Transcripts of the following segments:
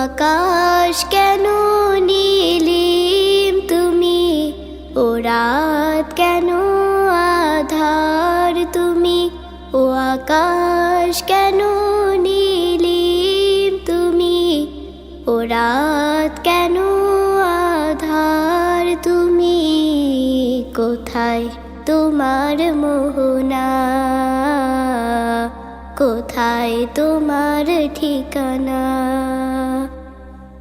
আকাশ কেন নীলিম তুমি, ও রাত কেন আধার তুমি। ও আকাশ কেন নীলিম তুমি, ও রাত কেন আধার তুমি। কোথায় তোমার মোহনা, কোথায় তোমার ঠিকানা।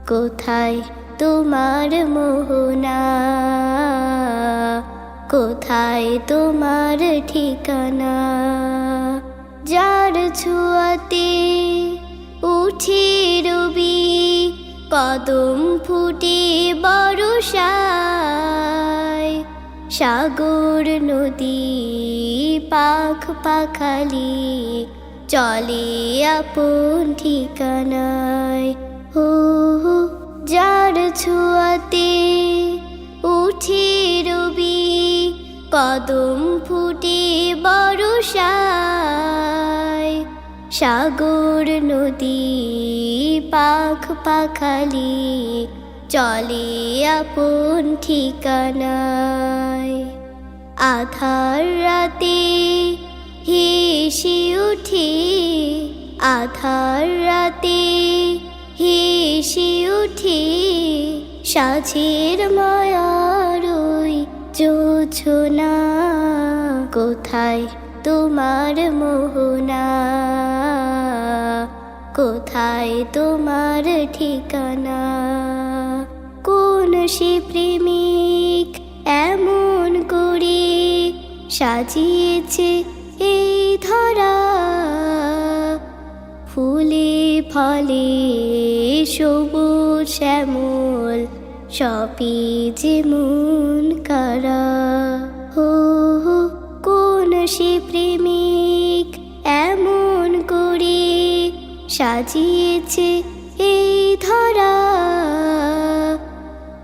কোথায় তোমার মোহনা, কোথায় তোমার ঠিকানা। যার ছোঁয়াতে উঠি রবি, কদম ফুটে বর্ষায়। সাগর নদী পাখ পাখালি চলে আপন ঠিকানায়। ও যার ছোঁয়াতে উঠে রবি, কদম ফুটে বর্ষায়। সাগর নদী পাখ পাখালি চলে আপন ঠিকানায়। আধার রাতে হেসে উঠে, আধার রাতে হেসে উঠে। সাঁঝের মায়ার ওই জোছনা, কোথায় তোমার মোহনা, কোথায় তোমার ঠিকানা। কোন সে প্রেমিক এমন করে সাজিয়েছে এই ধরা। ফুলে ফলে সবুজ শ্যামল সবই যেমন কারা। ও কোন সে প্রেমিক এমন করে সাজিয়েছে এই ধরা।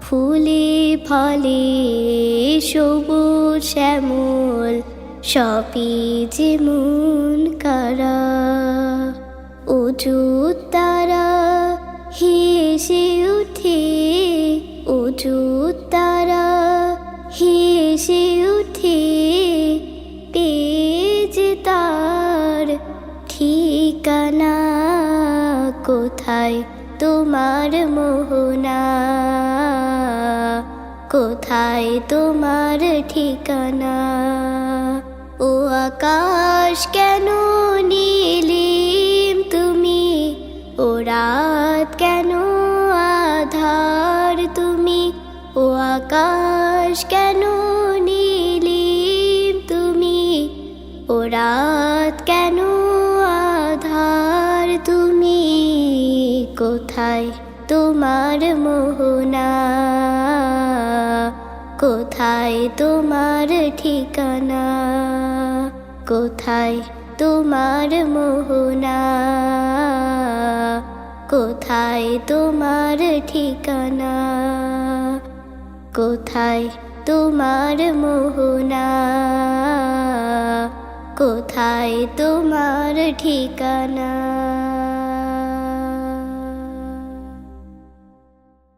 ফুলে ফলে সবুজ শ্যামল সবই যেমন কারা। অযুত তারা হেসে উঠে, অযুত তারা হেসে উঠে। পেজ তার ঠিকানা, কোথায় তোমার মোহনা, কোথায় তোমার ঠিকানা। ও আকাশ কেন নীলিম তুমি, ও রাত কেন আধার তুমি। ও আকাশ কেন নীলিম তুমি, ও রাত কেন আধার তুমি। কোথায় তোমার মোহনা, কোথায় তোমার ঠিকানা। কোথায় তোমার মোহনা, কোথায় তোমার ঠিকানা। কোথায় তোমার মোহনা, কোথায় তোমার ঠিকানা।